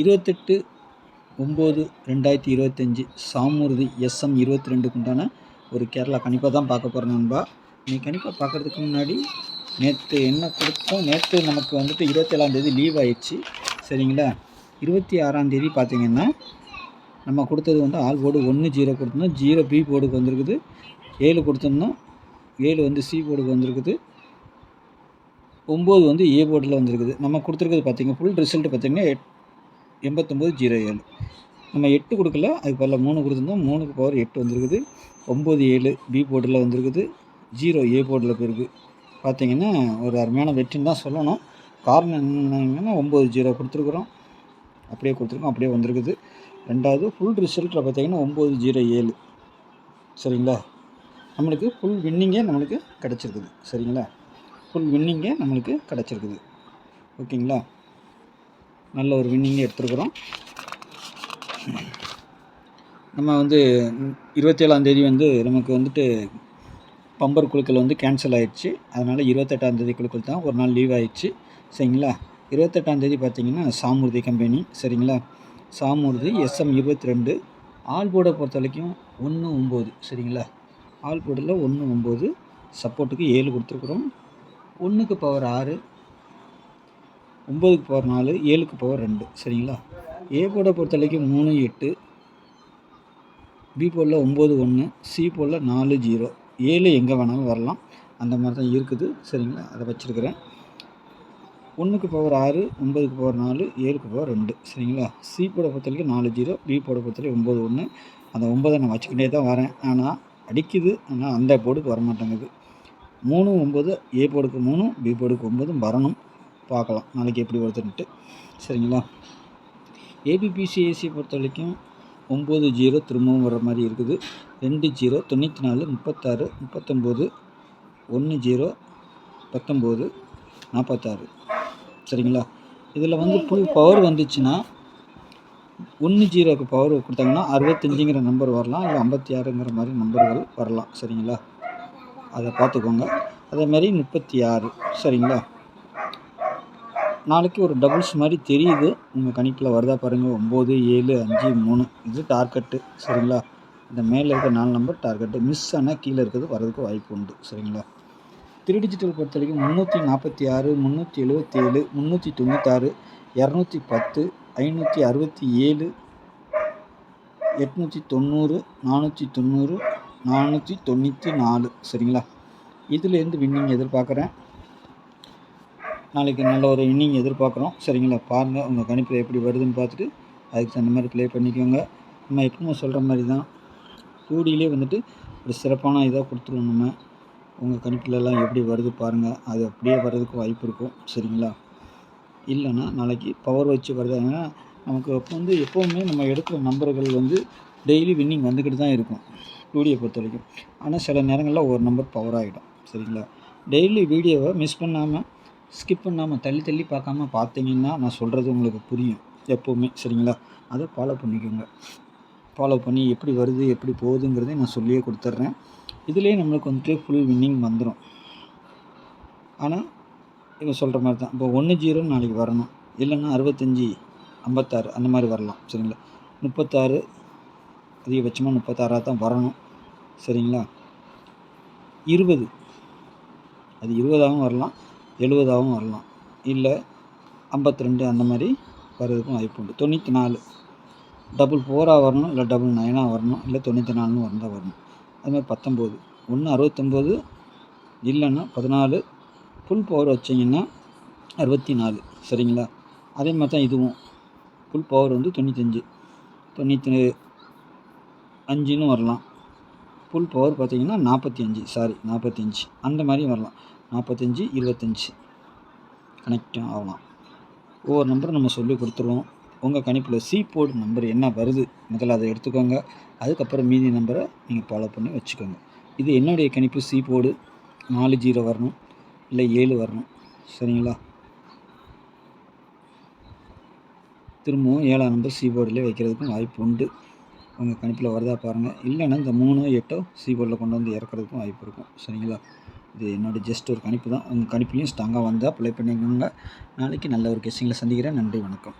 28/9/2025 சாமூர்த்தி SM 22க்கு உண்டான ஒரு கேரளா கணிப்பை தான் பார்க்க போகிறோம் நண்பா. நீ கணிப்பை பார்க்குறதுக்கு முன்னாடி நேற்று என்ன கொடுத்தோம், நேற்று நமக்கு வந்துட்டு 27ஆம் லீவ் ஆயிடுச்சு சரிங்களா. 26ஆம் பார்த்தீங்கன்னா நம்ம கொடுத்தது வந்து ஆல் போர்டு 1 0 கொடுத்துருந்தோம், 0 B போர்டுக்கு வந்திருக்குது, 7 கொடுத்துருந்தோம், 7 வந்து C போர்டுக்கு வந்திருக்குது, 9 வந்து A போர்டில் வந்திருக்குது. நம்ம கொடுத்துருக்குது பார்த்திங்கன்னா ஃபுல் ரிசல்ட் பார்த்திங்கன்னா 8907. நம்ம 8 கொடுக்கல, அதுக்கு பதில் 3 கொடுத்துருந்தோம், 3க்கு பவர் 8 வந்திருக்குது. 9 7 B போர்டில் வந்திருக்குது, 0 A போர்டில் போயிருக்கு. பார்த்திங்கன்னா ஒரு அருமையான வெற்றின்னு தான் சொல்லணும். காரணம் என்னங்கன்னா 9 0 கொடுத்துருக்குறோம், அப்படியே கொடுத்துருக்கோம், அப்படியே வந்திருக்குது. ரெண்டாவது ஃபுல் ரிசல்ட்டில் பார்த்திங்கன்னா 907 சரிங்களா. நம்மளுக்கு ஃபுல் வின்னிங்கே நம்மளுக்கு கிடச்சிருக்குது சரிங்களா. ஃபுல் வின்னிங்கே நம்மளுக்கு கிடச்சிருக்குது ஓகேங்களா. நல்ல ஒரு வின்னிங்கே எடுத்துருக்குறோம். நம்ம வந்து 27ஆம் வந்து நமக்கு வந்துட்டு பம்பர் குழுக்கள் வந்து கேன்சல் ஆகிடுச்சு. அதனால் 28ஆம் குழுக்கள் தான் ஒரு நாள் லீவ் ஆகிடுச்சு சரிங்களா. 28ஆம் பார்த்திங்கன்னா சாமூர்த்தி கம்பெனி சரிங்களா. சாமூர்த்தி SM 22 ஆல் போர்டை பொறுத்த வரைக்கும் 1 9 சரிங்களா. ஆல் போர்டில் 1 9 சப்போர்ட்டுக்கு 7 கொடுத்துருக்குறோம். 1க்கு பவர் 6, 9க்கு பவர் 4, 7க்கு பவர் 2 சரிங்களா. ஏ போர்டை பொறுத்த வரைக்கும் 3 8, பி போர்டில் 9 1, சி போர்டில் 4 0, 7 எங்கே வேணாலும் வரலாம், அந்த மாதிரி தான் இருக்குது சரிங்களா. அதை வச்சுருக்கிறேன். 1க்கு பவர் 6, 9க்கு பவர் 4, 7க்கு பவர் 2 சரிங்களா. சி போர்டை பொறுத்த வரைக்கும் 4 0, பி போர்டை பொறுத்த வரைக்கும் 9 1. அந்த 9 நான் வச்சுக்கிட்டே தான் வரேன், ஆனால் அடிக்குது, ஆனால் அந்த போர்டுக்கு வரமாட்டேங்குது. 3 9 ஏ போர்டுக்கு 3, பி போர்டுக்கு 9 வரணும். பார்க்கலாம் நாளைக்கு எப்படி வருதுன்ட்டு சரிங்களா. ஏபிபிசிஏசி பொறுத்த வரைக்கும் 9 0 திரும்பவும் வர மாதிரி இருக்குது. 2 0 94 36 39 1 0 19 46 சரிங்களா. இதில் வந்து ஃபுல் பவர் வந்துச்சுன்னா 1 0க்கு பவர் கொடுத்தாங்கன்னா 65ங்கிற நம்பர் வரலாம், இல்லை 56ங்கிற மாதிரி நம்பர்கள் வரலாம் சரிங்களா. அதை பார்த்துக்கோங்க. அதேமாதிரி 36 சரிங்களா. நாளைக்கு ஒரு டபுள்ஸ் மாதிரி தெரியுது, உங்கள் கணிப்பில் வருதா பாருங்கள். 9 7 5 3 இது டார்கெட்டு சரிங்களா. இந்த மேலே இருக்க 4 நம்பர் டார்கெட்டு, மிஸ் ஆனால் கீழே இருக்கிறது வரதுக்கு வாய்ப்பு உண்டு சரிங்களா. 3 டிஜிட்டல் பொறுத்த வரைக்கும் 346 377 396 210 567 890 490 494 சரிங்களா. இதுலேருந்து வின்னிங் எதிர்பார்க்குறேன். நாளைக்கு நல்ல ஒரு இன்னிங் எதிர்பார்க்குறோம் சரிங்களா. பாருங்கள் உங்கள் கணிப்பில் எப்படி வருதுன்னு பார்த்துட்டு அதுக்கு தகுந்த மாதிரி ப்ளே பண்ணிக்கோங்க. நம்ம எப்பவுமே சொல்கிற மாதிரி தான் கூடியிலே வந்துட்டு ஒரு சிறப்பான இதாக கொடுத்துருவோம். நம்ம உங்கள் கணிப்பிலலாம் எப்படி வருது பாருங்கள், அது அப்படியே வர்றதுக்கு வாய்ப்பு இருக்கும் சரிங்களா. இல்லைன்னா நாளைக்கு பவர் வச்சு வருது. ஏன்னா நமக்கு அப்போ வந்து எப்போவுமே நம்ம எடுக்கிற நம்பர்கள் வந்து டெய்லி வின்னிங் வந்துக்கிட்டு தான் இருக்கும் வீடியோ பொறுத்த வரைக்கும். ஆனால் சில நேரங்களில் ஒரு நம்பர் பவர் ஆகிடும் சரிங்களா. டெய்லி வீடியோவை மிஸ் பண்ணாமல் ஸ்கிப் பண்ணாமல் தள்ளி தள்ளி பார்க்காம பார்த்தீங்கன்னா நான் சொல்கிறது உங்களுக்கு புரியும் எப்போவுமே சரிங்களா. அதை ஃபாலோ பண்ணிக்கோங்க. ஃபாலோ பண்ணி எப்படி வருது எப்படி போகுதுங்கிறதே நான் சொல்லியே கொடுத்துட்றேன். இதுலேயே நம்மளுக்கு வந்துட்டு ஃபுல் வின்னிங் வந்துடும். ஆனால் இவங்க சொல்கிற மாதிரி தான். இப்போ 1 0 நாளைக்கு வரணும், இல்லைன்னா 65 56 அந்த மாதிரி வரலாம் சரிங்களா. 36 அதிகபட்சமாக 36 தான் வரணும் சரிங்களா. 20 அது 20ஆகவும் வரலாம், 70ஆகவும் வரலாம், இல்லை 52 அந்த மாதிரி வர்றதுக்கும் வாய்ப்பு உண்டு. 94 டபுள் 4ஆக வரணும், இல்லை டபுள் 9ஆக வரணும், இல்லை 94ன்னு வந்தால் வரணும். அதுமாதிரி 19 1 69 இல்லைன்னா 14 ஃபுல் பவர் வச்சிங்கன்னா 64 சரிங்களா. அதே மாதிரி தான் இதுவும் ஃபுல் பவர் வந்து 95 95ன்னு வரலாம். ஃபுல் பவர் பார்த்திங்கன்னா 45 அந்த மாதிரி வரலாம். 45 25 கனெக்டும் ஆகலாம். ஒவ்வொரு நம்பரும் நம்ம சொல்லி கொடுத்துருவோம். உங்கள் கணிப்பில் சி போர்டு நம்பர் என்ன வருது முதல்ல அதை எடுத்துக்கோங்க. அதுக்கப்புறம் மீதி நம்பரை நீங்கள் ஃபாலோ பண்ணி வச்சுக்கோங்க. இது என்னுடைய கணிப்பு சி போர்டு 4 0 வரணும், இல்லை 7 வரணும் சரிங்களா. திரும்பவும் 7ஆம் நம்பர் சி போர்டில் வைக்கிறதுக்கும் வாய்ப்பு உண்டு. உங்கள் கணிப்பில் வருதா பாருங்கள். இல்லைன்னா இந்த 3 8 சி போர்டில் கொண்டு வந்து இறக்குறதுக்கும் வாய்ப்பு இருக்கும் சரிங்களா. இது என்னோடய ஜஸ்ட் ஒரு கணிப்பு தான். உங்கள் கணிப்புலையும் ஸ்ட்ராங்காக வந்தால் ப்ளே பண்ணிக்கோங்க. நாளைக்கு நல்ல ஒரு கெஸ்ஸிங்கில் சந்திக்கிறேன். நன்றி, வணக்கம்.